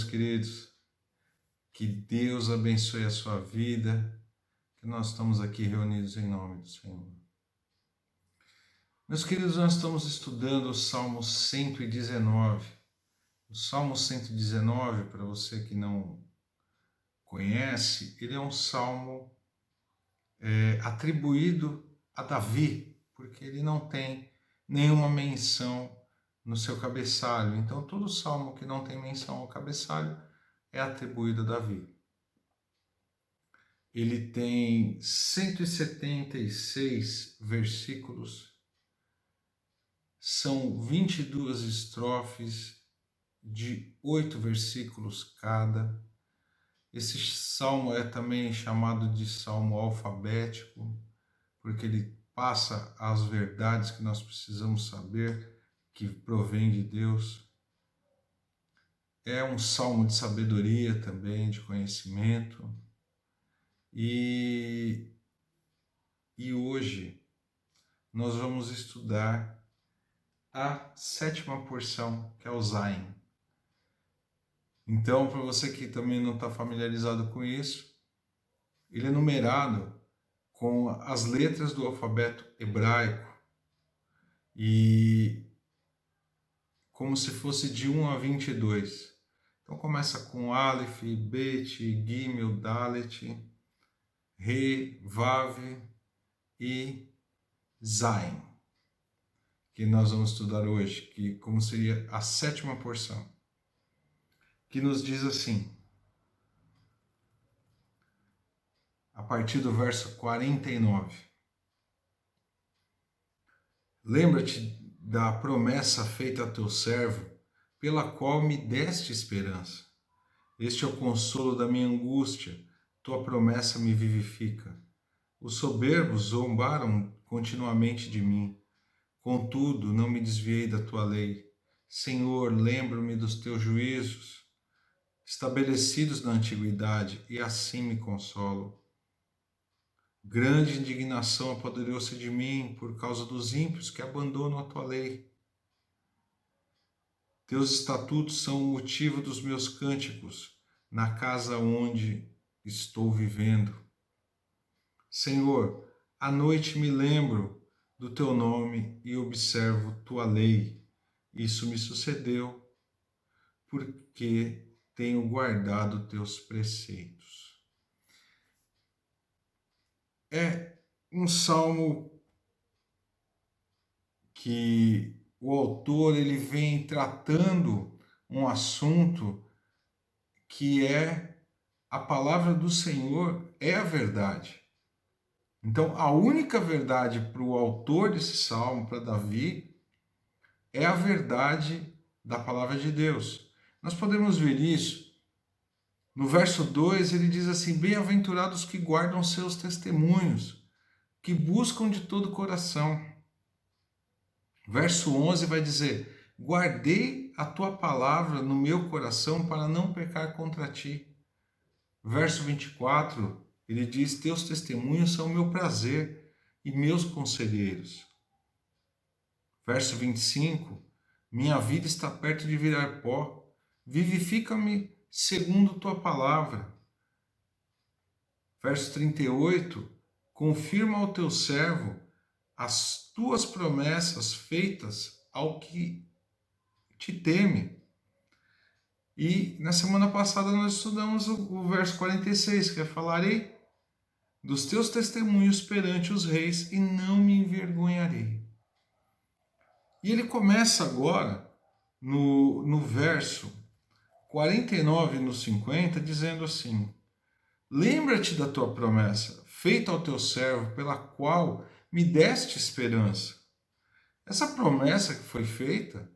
queridos. Que Deus abençoe a sua vida, que nós estamos aqui reunidos em nome do Senhor. Meus queridos, nós estamos estudando o Salmo 119. O Salmo 119, para você que não conhece, ele é um salmo atribuído a Davi, porque ele não tem nenhuma menção no seu cabeçalho. Então, todo salmo que não tem menção ao cabeçalho é atribuído a Davi. Ele tem 176 versículos, são 22 estrofes de 8 versículos cada. Esse salmo é também chamado de salmo alfabético, porque ele passa as verdades que nós precisamos saber, que provém de Deus. É um salmo de sabedoria também, de conhecimento. E hoje nós vamos estudar a 7ª porção, que é o Zayin. Então, para você que também não está familiarizado com isso, ele é numerado com as letras do alfabeto hebraico e como se fosse de 1 a 22. Então começa com Aleph, Bet, Gimel, Dalet, Re, Vav e Zayin, que nós vamos estudar hoje, que como seria a 7ª porção, que nos diz assim, a partir do verso 49. Lembra-te da promessa feita a teu servo, pela qual me deste esperança. Este é o consolo da minha angústia, tua promessa me vivifica. Os soberbos zombaram continuamente de mim, contudo não me desviei da tua lei. Senhor, lembro-me dos teus juízos, estabelecidos na antiguidade, e assim me consolo. Grande indignação apoderou-se de mim por causa dos ímpios que abandonam a tua lei. Teus estatutos são o motivo dos meus cânticos na casa onde estou vivendo. Senhor, à noite me lembro do teu nome e observo tua lei. Isso me sucedeu porque tenho guardado teus preceitos. É um salmo que o autor ele vem tratando um assunto que é a palavra do Senhor é a verdade. Então, a única verdade para o autor desse salmo, para Davi, é a verdade da palavra de Deus. Nós podemos ver isso. No verso 2, ele diz assim, bem-aventurados que guardam seus testemunhos, que buscam de todo o coração. Verso 11 vai dizer, guardei a tua palavra no meu coração para não pecar contra ti. Verso 24, ele diz, teus testemunhos são meu prazer e meus conselheiros. Verso 25, minha vida está perto de virar pó, vivifica-me segundo tua palavra. Verso 38, confirma ao teu servo as tuas promessas feitas ao que te teme. E na semana passada nós estudamos o verso 46, que é falarei dos teus testemunhos perante os reis e não me envergonharei. E ele começa agora no verso 49 e no 50, dizendo assim, lembra-te da tua promessa, feita ao teu servo, pela qual me deste esperança. Essa promessa que foi feita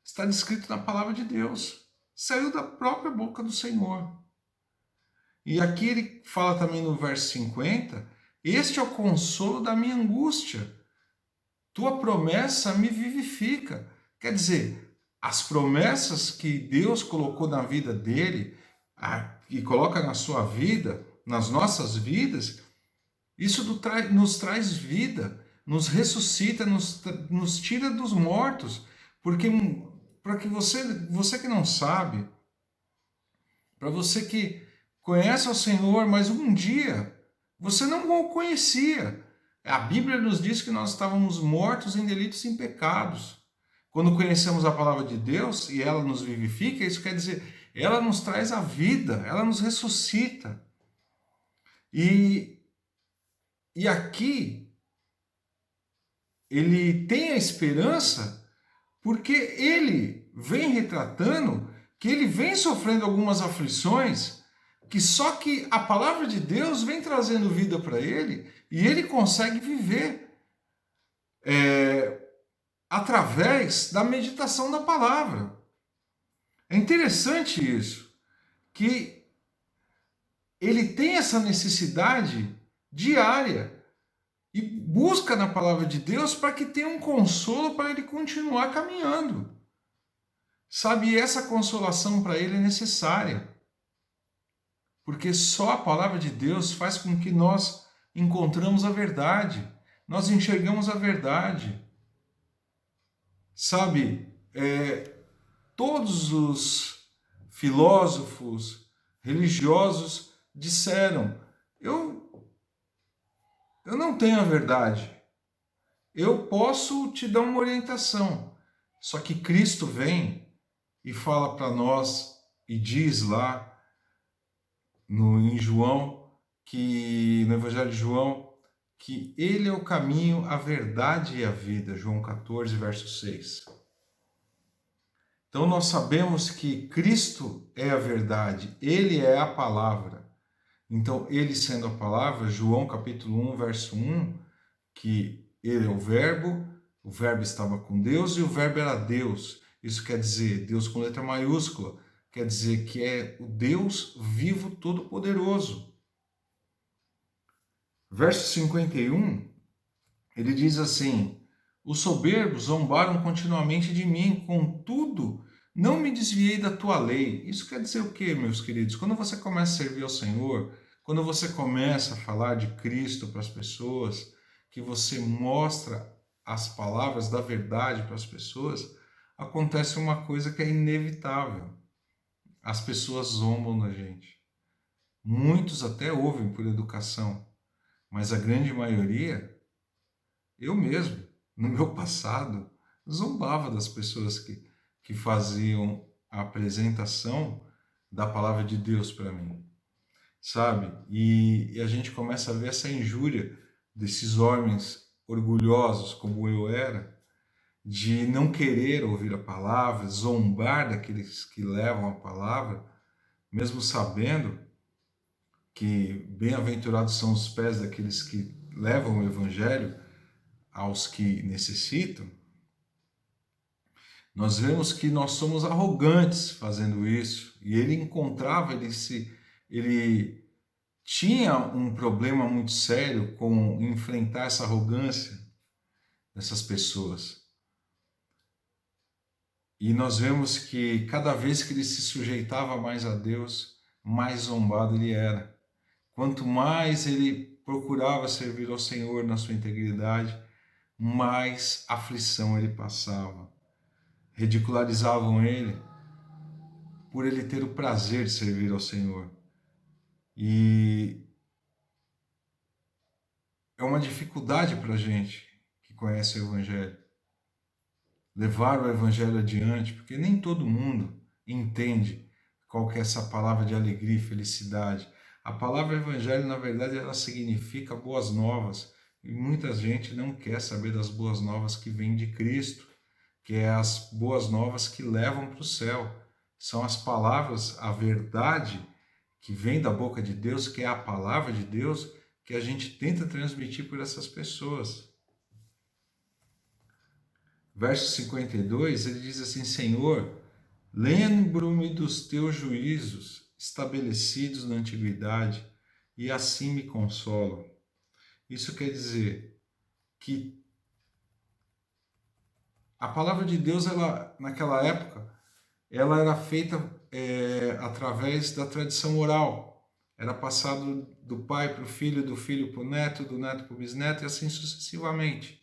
está descrito na palavra de Deus. Saiu da própria boca do Senhor. E aqui ele fala também no verso 50, este é o consolo da minha angústia. Tua promessa me vivifica. Quer dizer, as promessas que Deus colocou na vida dele e coloca na sua vida, nas nossas vidas, isso nos traz vida, nos ressuscita, nos tira dos mortos, porque para que você que não sabe, para você que conhece o Senhor, mas um dia você não o conhecia. A Bíblia nos diz que nós estávamos mortos em delitos e em pecados. Quando conhecemos a palavra de Deus e ela nos vivifica, isso quer dizer, ela nos traz a vida, ela nos ressuscita. E aqui ele tem a esperança porque ele vem retratando que ele vem sofrendo algumas aflições, que a palavra de Deus vem trazendo vida para ele e ele consegue viver através da meditação da palavra. É interessante isso, que ele tem essa necessidade diária e busca na palavra de Deus para que tenha um consolo para ele continuar caminhando. Sabe, essa consolação para ele é necessária. Porque só a palavra de Deus faz com que nós encontramos a verdade. Nós enxergamos a verdade. Sabe, todos os filósofos religiosos disseram: eu não tenho a verdade. Eu posso te dar uma orientação. Só que Cristo vem e fala para nós e diz lá em João, no Evangelho de João, que ele é o caminho, a verdade e a vida. João 14, verso 6. Então nós sabemos que Cristo é a verdade, ele é a palavra. Então ele sendo a palavra, João capítulo 1, verso 1, que ele é o verbo estava com Deus e o verbo era Deus. Isso quer dizer, Deus com letra maiúscula, quer dizer que é o Deus vivo todo-poderoso. Verso 51, ele diz assim: os soberbos zombaram continuamente de mim, contudo, não me desviei da tua lei. Isso quer dizer o quê, meus queridos? Quando você começa a servir ao Senhor, quando você começa a falar de Cristo para as pessoas, que você mostra as palavras da verdade para as pessoas, acontece uma coisa que é inevitável. As pessoas zombam da gente. Muitos até ouvem por educação, mas a grande maioria, eu mesmo, no meu passado, zombava das pessoas que faziam a apresentação da palavra de Deus para mim, sabe? E a gente começa a ver essa injúria desses homens orgulhosos, como eu era, de não querer ouvir a palavra, zombar daqueles que levam a palavra, mesmo sabendo que bem-aventurados são os pés daqueles que levam o evangelho aos que necessitam. Nós vemos que nós somos arrogantes fazendo isso, e ele encontrava, ele tinha um problema muito sério com enfrentar essa arrogância dessas pessoas. E nós vemos que cada vez que ele se sujeitava mais a Deus, mais zombado ele era. Quanto mais ele procurava servir ao Senhor na sua integridade, mais aflição ele passava. Ridicularizavam ele por ele ter o prazer de servir ao Senhor. E é uma dificuldade para a gente que conhece o Evangelho levar o Evangelho adiante, porque nem todo mundo entende qual que é essa palavra de alegria e felicidade. A palavra Evangelho, na verdade, ela significa boas novas, e muita gente não quer saber das boas novas que vêm de Cristo, que é as boas novas que levam para o céu. São as palavras, a verdade que vem da boca de Deus, que é a palavra de Deus, que a gente tenta transmitir por essas pessoas. Verso 52, ele diz assim: Senhor, lembro-me dos teus juízos estabelecidos na antiguidade e assim me consolam. Isso quer dizer que a palavra de Deus, ela, naquela época, ela era feita através da tradição oral. Era passado do pai para o filho, do filho para o neto, do neto para o bisneto e assim sucessivamente.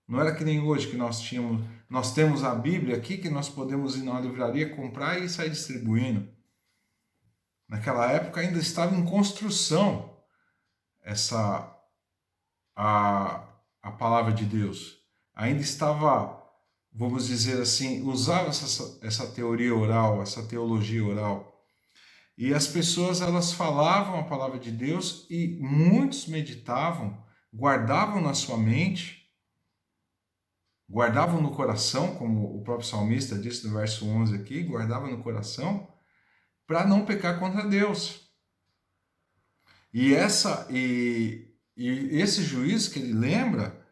Não era que nem hoje que nós temos a Bíblia aqui que nós podemos ir na livraria comprar e sair distribuindo. Naquela época ainda estava em construção essa a palavra de Deus. Ainda estava, vamos dizer assim, usava essa teoria oral, essa teologia oral. E as pessoas, elas falavam a palavra de Deus e muitos meditavam, guardavam na sua mente, guardavam no coração, como o próprio salmista disse no verso 11 aqui, guardavam no coração para não pecar contra Deus. E esse juízo que ele lembra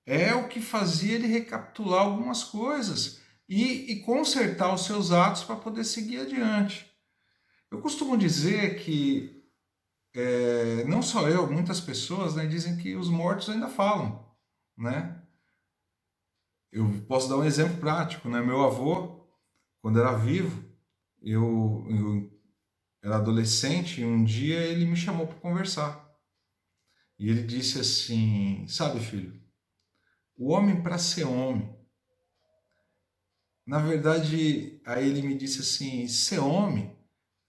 é o que fazia ele recapitular algumas coisas e consertar os seus atos para poder seguir adiante. Eu costumo dizer que, não só eu, muitas pessoas, né, dizem que os mortos ainda falam, né? Eu posso dar um exemplo prático, né? Meu avô, quando era vivo, eu era adolescente e um dia ele me chamou para conversar. E ele disse assim, sabe, filho, o homem para ser homem, na verdade, aí ele me disse assim, ser homem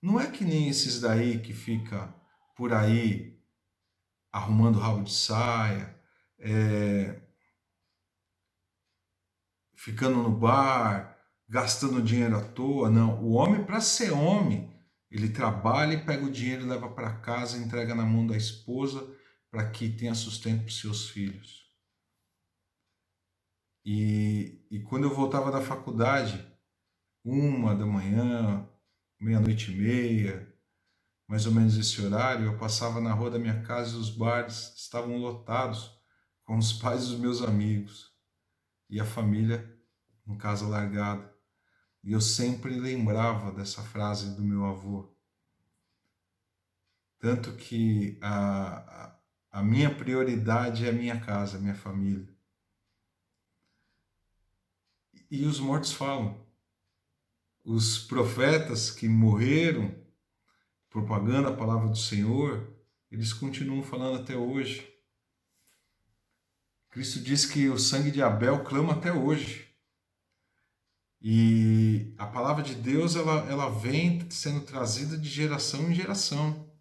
não é que nem esses daí que fica por aí arrumando rabo de saia, ficando no bar, gastando dinheiro à toa. Não, o homem, para ser homem, ele trabalha e pega o dinheiro, leva para casa, entrega na mão da esposa para que tenha sustento para os seus filhos. E quando eu voltava da faculdade, 1 da manhã, 00:30, mais ou menos esse horário, eu passava na rua da minha casa e os bares estavam lotados com os pais dos meus amigos e a família em casa largada. E eu sempre lembrava dessa frase do meu avô. Tanto que a minha prioridade é a minha casa, a minha família. E os mortos falam. Os profetas que morreram propagando a palavra do Senhor, eles continuam falando até hoje. Cristo diz que o sangue de Abel clama até hoje. E a palavra de Deus, ela vem sendo trazida de geração em geração.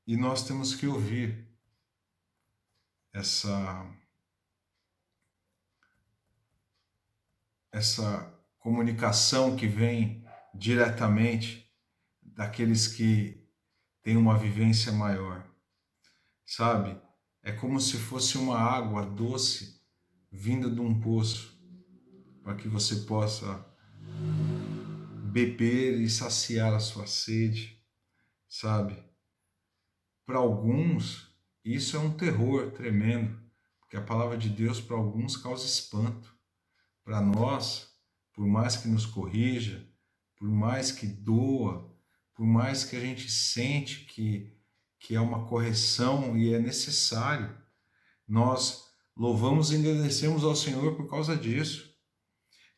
E nós temos que ouvir essa comunicação que vem diretamente daqueles que têm uma vivência maior. Sabe? É como se fosse uma água doce vinda de um poço, para que você possa beber e saciar a sua sede, sabe? Para alguns, isso é um terror tremendo, porque a palavra de Deus para alguns causa espanto. Para nós, por mais que nos corrija, por mais que doa, por mais que a gente sente que é uma correção e é necessário, nós louvamos e agradecemos ao Senhor por causa disso.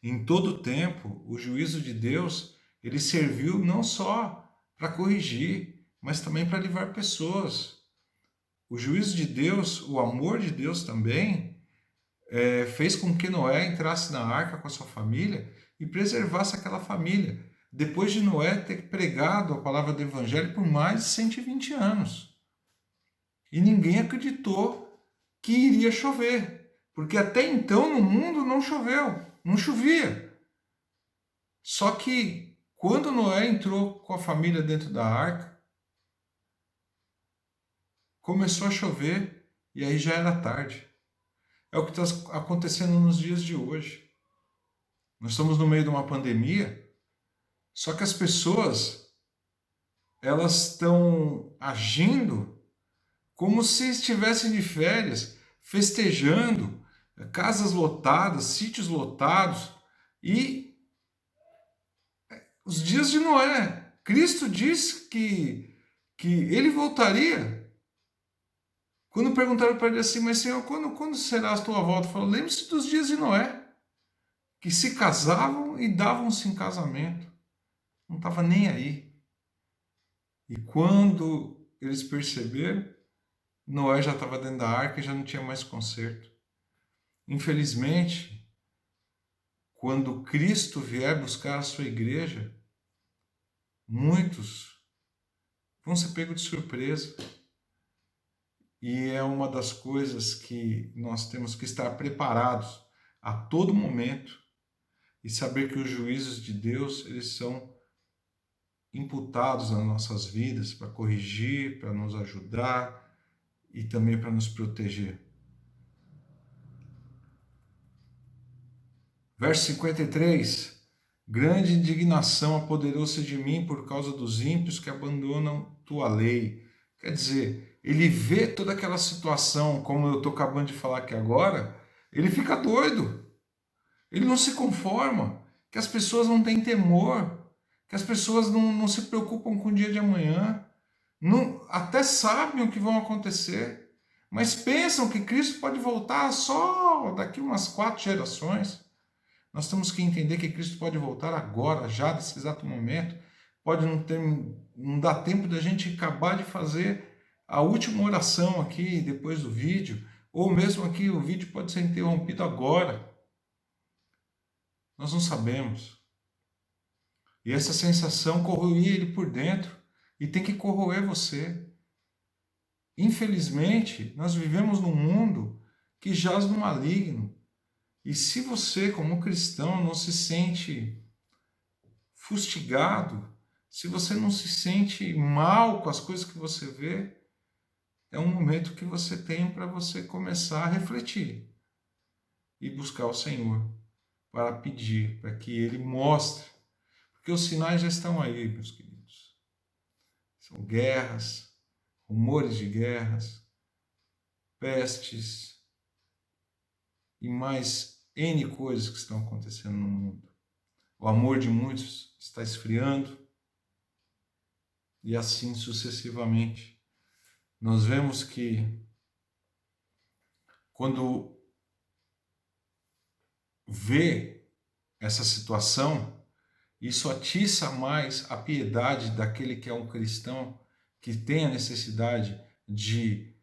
Em todo tempo, o juízo de Deus, ele serviu não só para corrigir, mas também para livrar pessoas. O juízo de Deus, o amor de Deus também, fez com que Noé entrasse na arca com a sua família e preservasse aquela família, depois de Noé ter pregado a palavra do Evangelho por mais de 120 anos. E ninguém acreditou que iria chover, porque até então no mundo não choveu, não chovia. Só que quando Noé entrou com a família dentro da arca, começou a chover e aí já era tarde. É o que está acontecendo nos dias de hoje. Nós estamos no meio de uma pandemia, só que as pessoas, elas estão agindo como se estivessem de férias, festejando, casas lotadas, sítios lotados, e os dias de Noé. Cristo disse que ele voltaria. Quando perguntaram para ele assim, mas Senhor, quando será a tua volta? Ele falou, lembre-se dos dias de Noé, que se casavam e davam-se em casamento. Não estava nem aí. E quando eles perceberam, Noé já estava dentro da arca e já não tinha mais conserto. Infelizmente, quando Cristo vier buscar a sua igreja, muitos vão ser pegos de surpresa. E é uma das coisas que nós temos que estar preparados a todo momento e saber que os juízos de Deus, eles são imputados nas nossas vidas para corrigir, para nos ajudar e também para nos proteger. Verso 53. Grande indignação apoderou-se de mim por causa dos ímpios que abandonam tua lei. Quer dizer, ele vê toda aquela situação, como eu estou acabando de falar aqui agora, ele fica doido. Ele não se conforma, que as pessoas não têm temor, que as pessoas não se preocupam com o dia de amanhã, não, até sabem o que vão acontecer, mas pensam que Cristo pode voltar só daqui umas 4 gerações. Nós temos que entender que Cristo pode voltar agora, já nesse exato momento. Pode não dar tempo da gente acabar de fazer a última oração aqui, depois do vídeo, ou mesmo aqui o vídeo pode ser interrompido agora. Nós não sabemos. E essa sensação corroía ele por dentro e tem que corroer você. Infelizmente, nós vivemos num mundo que jaz no maligno. E se você, como cristão, não se sente fustigado, se você não se sente mal com as coisas que você vê, é um momento que você tem para você começar a refletir e buscar o Senhor para pedir, para que Ele mostre. Porque os sinais já estão aí, meus queridos. São guerras, rumores de guerras, pestes e mais N coisas que estão acontecendo no mundo. O amor de muitos está esfriando e assim sucessivamente. Nós vemos que quando vê essa situação, isso atiça mais a piedade daquele que é um cristão, que tem a necessidade de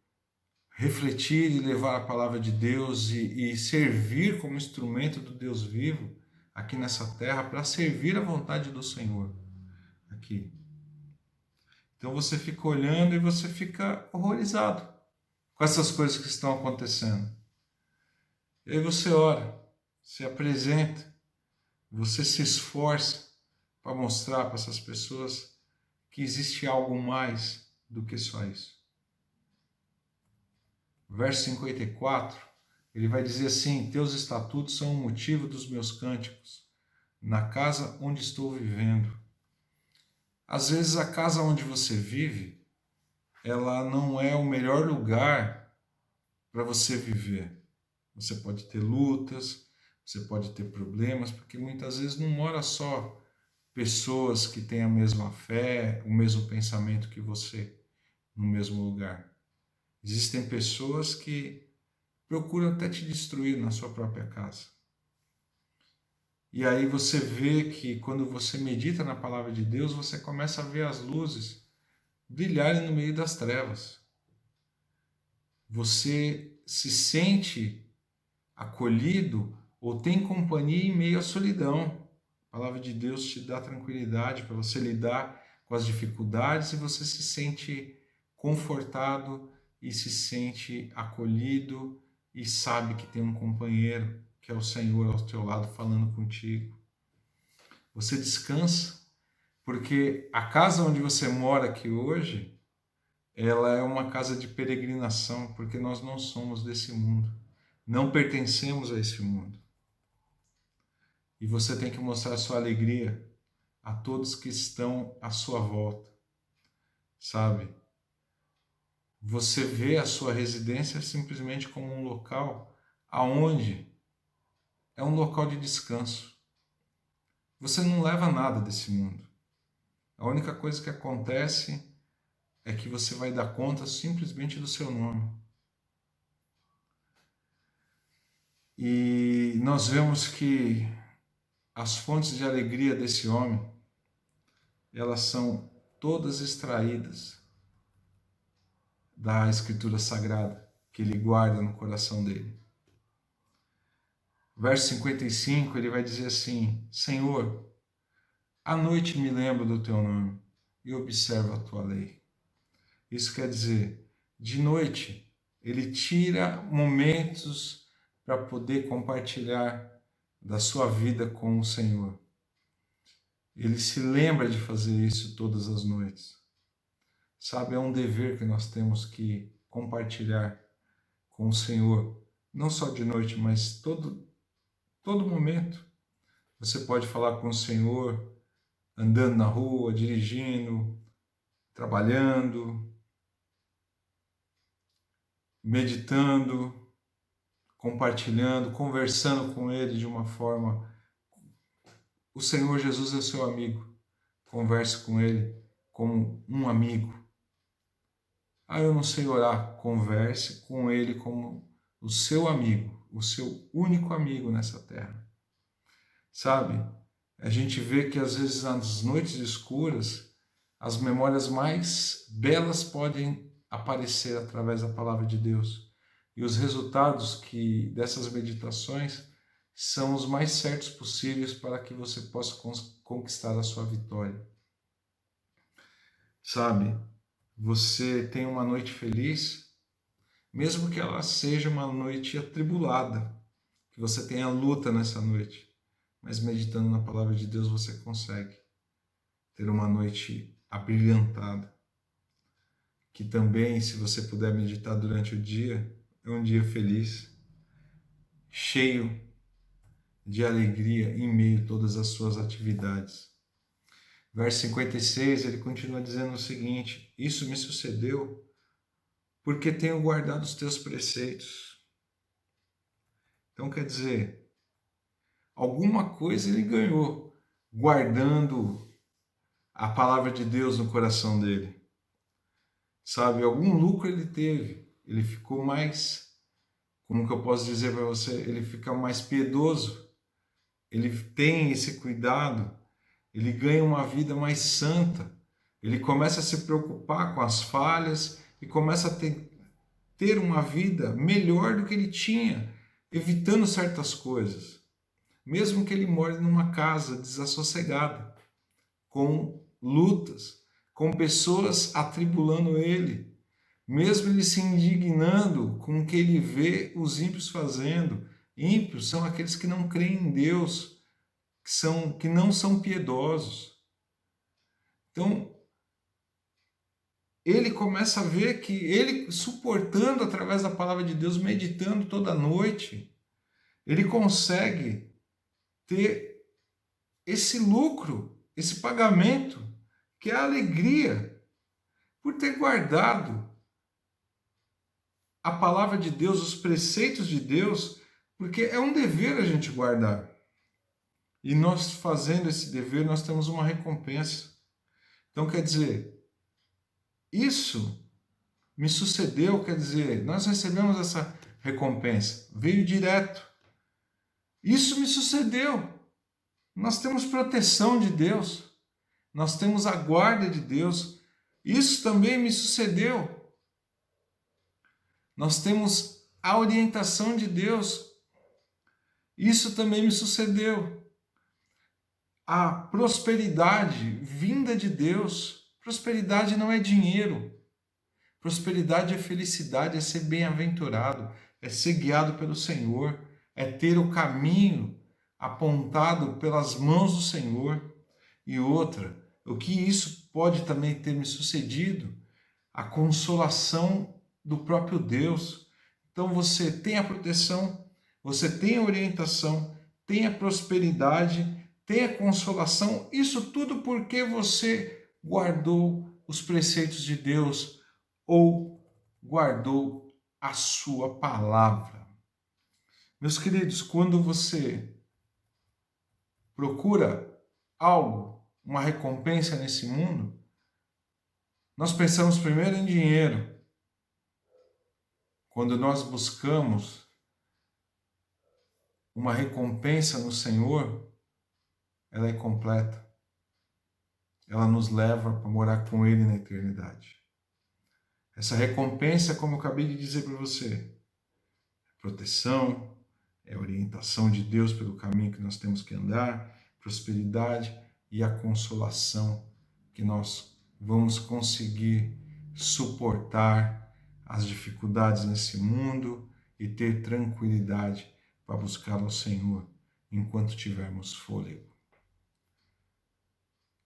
refletir e levar a palavra de Deus e servir como instrumento do Deus vivo aqui nessa terra para servir a vontade do Senhor aqui. Então você fica olhando e você fica horrorizado com essas coisas que estão acontecendo. E aí você ora, se apresenta, você se esforça para mostrar para essas pessoas que existe algo mais do que só isso. Verso 54, ele vai dizer assim: teus estatutos são o motivo dos meus cânticos, na casa onde estou vivendo. Às vezes a casa onde você vive, ela não é o melhor lugar para você viver. Você pode ter lutas, você pode ter problemas, porque muitas vezes não mora só pessoas que têm a mesma fé, o mesmo pensamento que você, no mesmo lugar. Existem pessoas que procuram até te destruir na sua própria casa. E aí você vê que quando você medita na palavra de Deus, você começa a ver as luzes brilharem no meio das trevas. Você se sente acolhido ou tem companhia em meio à solidão. A palavra de Deus te dá tranquilidade para você lidar com as dificuldades e você se sente confortado e se sente acolhido e sabe que tem um companheiro, que é o Senhor ao teu lado falando contigo. Você descansa, porque a casa onde você mora aqui hoje, ela é uma casa de peregrinação, porque nós não somos desse mundo, não pertencemos a esse mundo. E você tem que mostrar a sua alegria a todos que estão à sua volta, sabe? Você vê a sua residência simplesmente como um local aonde é um local de descanso. Você não leva nada desse mundo. A única coisa que acontece é que você vai dar conta simplesmente do seu nome. E nós vemos que as fontes de alegria desse homem, elas são todas extraídas da Escritura Sagrada que ele guarda no coração dele. Verso 55, ele vai dizer assim: Senhor, à noite me lembro do teu nome e observo a tua lei. Isso quer dizer, de noite, ele tira momentos para poder compartilhar da sua vida com o Senhor. Ele se lembra de fazer isso todas as noites. Sabe, é um dever que nós temos que compartilhar com o Senhor, não só de noite, mas todo momento. Você pode falar com o Senhor andando na rua, dirigindo, trabalhando, meditando, compartilhando, conversando com Ele de uma forma. O Senhor Jesus é seu amigo. Converse com Ele como um amigo. Ah, eu não sei orar. Converse com Ele como o seu amigo, o seu único amigo nessa terra. Sabe? A gente vê que às vezes nas noites escuras as memórias mais belas podem aparecer através da palavra de Deus. E os resultados dessas meditações são os mais certos possíveis para que você possa conquistar a sua vitória. Sabe, você tem uma noite feliz, mesmo que ela seja uma noite atribulada, que você tenha luta nessa noite, mas meditando na palavra de Deus você consegue ter uma noite abrilhantada. Que também, se você puder meditar durante o dia, é um dia feliz, cheio de alegria em meio a todas as suas atividades. Verso 56, ele continua dizendo o seguinte: isso me sucedeu porque tenho guardado os teus preceitos. Então, quer dizer, alguma coisa ele ganhou guardando a palavra de Deus no coração dele. Sabe, algum lucro ele teve. Ele ficou mais, como que eu posso dizer para você, ele fica mais piedoso. Ele tem esse cuidado, ele ganha uma vida mais santa. Ele começa a se preocupar com as falhas e começa a ter uma vida melhor do que ele tinha, evitando certas coisas. Mesmo que ele more numa casa desassossegada, com lutas, com pessoas atribulando ele, mesmo ele se indignando com o que ele vê os ímpios fazendo. Ímpios são aqueles que não creem em Deus, que não são piedosos. Então, ele começa a ver que ele, suportando através da palavra de Deus, meditando toda noite, ele consegue ter esse lucro, esse pagamento, que é a alegria por ter guardado a palavra de Deus, os preceitos de Deus, porque é um dever a gente guardar. E nós fazendo esse dever, nós temos uma recompensa. Então, quer dizer, isso me sucedeu, quer dizer, nós recebemos essa recompensa, veio direto. Isso me sucedeu. Nós temos proteção de Deus, nós temos a guarda de Deus. Isso também me sucedeu. Nós temos a orientação de Deus. Isso também me sucedeu. A prosperidade vinda de Deus. Prosperidade não é dinheiro. Prosperidade é felicidade, é ser bem-aventurado, é ser guiado pelo Senhor, é ter o caminho apontado pelas mãos do Senhor. E outra, o que isso pode também ter me sucedido? A consolação do próprio Deus. Então você tem a proteção, você tem a orientação, tem a prosperidade, tem a consolação, isso tudo porque você guardou os preceitos de Deus ou guardou a sua palavra. Meus queridos, quando você procura algo, uma recompensa nesse mundo, nós pensamos primeiro em dinheiro. Quando nós buscamos uma recompensa no Senhor, ela é completa. Ela nos leva para morar com Ele na eternidade. Essa recompensa, como eu acabei de dizer para você, é proteção, é orientação de Deus pelo caminho que nós temos que andar, prosperidade e a consolação que nós vamos conseguir suportar as dificuldades nesse mundo e ter tranquilidade para buscar ao Senhor enquanto tivermos fôlego.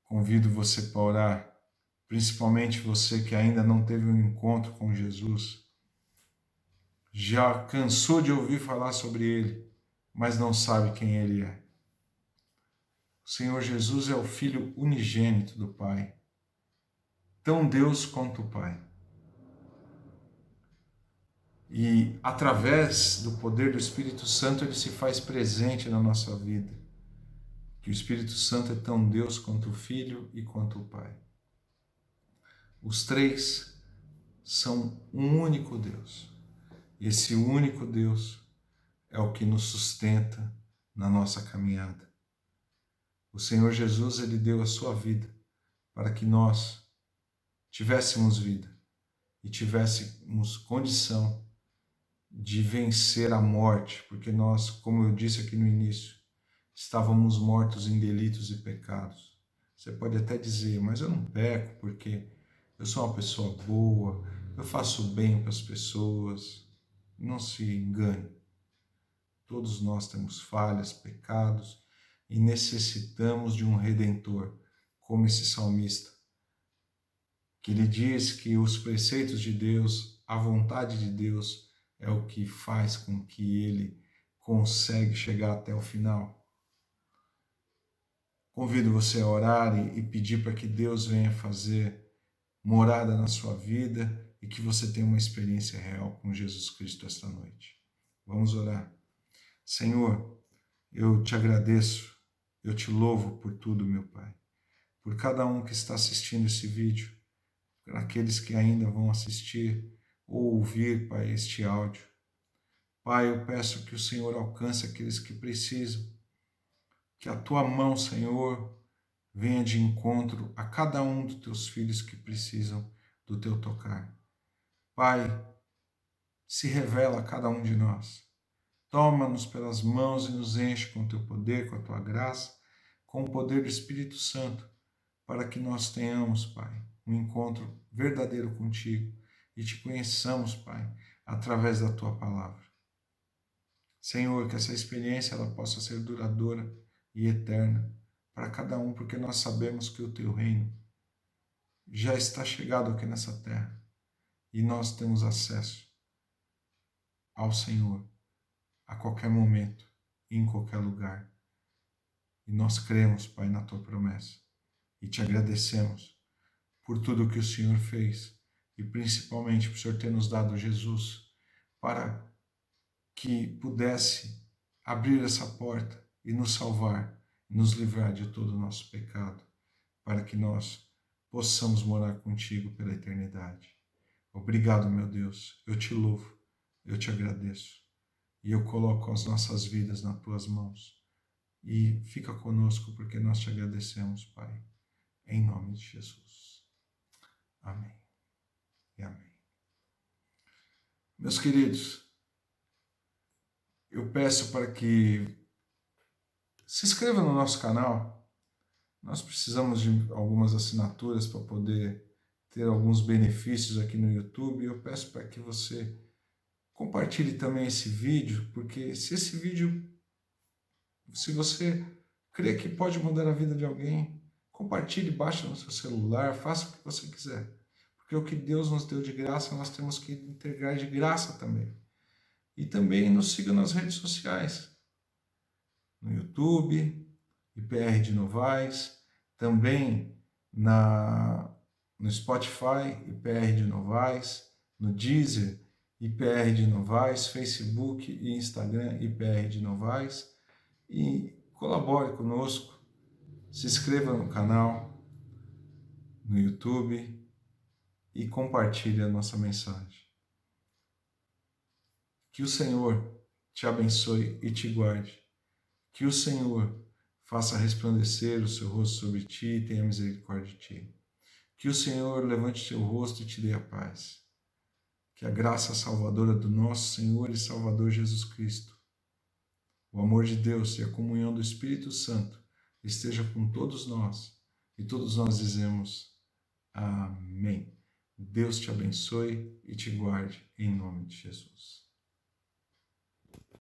Convido você para orar, principalmente você que ainda não teve um encontro com Jesus, já cansou de ouvir falar sobre Ele, mas não sabe quem Ele é. O Senhor Jesus é o Filho unigênito do Pai, tão Deus quanto o Pai. E através do poder do Espírito Santo, Ele se faz presente na nossa vida. Que o Espírito Santo é tão Deus quanto o Filho e quanto o Pai. Os três são um único Deus. E esse único Deus é o que nos sustenta na nossa caminhada. O Senhor Jesus, Ele deu a sua vida para que nós tivéssemos vida e tivéssemos condição de vencer a morte, porque nós, como eu disse aqui no início, estávamos mortos em delitos e pecados. Você pode até dizer, mas eu não peco porque eu sou uma pessoa boa, eu faço bem para as pessoas. Não se engane. Todos nós temos falhas, pecados e necessitamos de um Redentor, como esse salmista, que ele diz que os preceitos de Deus, a vontade de Deus é o que faz com que ele consegue chegar até o final. Convido você a orar e pedir para que Deus venha fazer morada na sua vida e que você tenha uma experiência real com Jesus Cristo esta noite. Vamos orar. Senhor, eu te agradeço, eu te louvo por tudo, meu Pai, por cada um que está assistindo esse vídeo, por aqueles que ainda vão assistir ou ouvir, Pai, este áudio. Pai, eu peço que o Senhor alcance aqueles que precisam, que a tua mão, Senhor, venha de encontro a cada um dos teus filhos que precisam do teu tocar. Pai, se revela a cada um de nós. Toma-nos pelas mãos e nos enche com o teu poder, com a tua graça, com o poder do Espírito Santo, para que nós tenhamos, Pai, um encontro verdadeiro contigo e te conheçamos, Pai, através da tua palavra. Senhor, que essa experiência ela possa ser duradoura e eterna para cada um, porque nós sabemos que o teu reino já está chegado aqui nessa terra e nós temos acesso ao Senhor a qualquer momento, em qualquer lugar. E nós cremos, Pai, na tua promessa e te agradecemos por tudo que o Senhor fez e principalmente por o Senhor ter nos dado Jesus para que pudesse abrir essa porta e nos salvar, nos livrar de todo o nosso pecado, para que nós possamos morar contigo pela eternidade. Obrigado, meu Deus, eu te louvo, eu te agradeço e eu coloco as nossas vidas nas tuas mãos. E fica conosco porque nós te agradecemos, Pai, em nome de Jesus. Amém e amém. Meus queridos, eu peço para que se inscreva no nosso canal. Nós precisamos de algumas assinaturas para poder ter alguns benefícios aqui no YouTube. Eu peço para que você compartilhe também esse vídeo, porque se esse vídeo, se você crê que pode mudar a vida de alguém, compartilhe, baixe no seu celular, faça o que você quiser. Porque o que Deus nos deu de graça, nós temos que entregar de graça também. E também nos siga nas redes sociais, no YouTube, IPR de Novaes, também no Spotify, IPR de Novaes, no Deezer, IPR de Novaes, Facebook e Instagram, IPR de Novaes. E colabore conosco, se inscreva no canal, no YouTube e compartilhe a nossa mensagem. Que o Senhor te abençoe e te guarde. Que o Senhor faça resplandecer o seu rosto sobre ti e tenha misericórdia de ti. Que o Senhor levante seu rosto e te dê a paz. Que a graça salvadora do nosso Senhor e Salvador Jesus Cristo, o amor de Deus e a comunhão do Espírito Santo esteja com todos nós. E todos nós dizemos amém. Deus te abençoe e te guarde em nome de Jesus.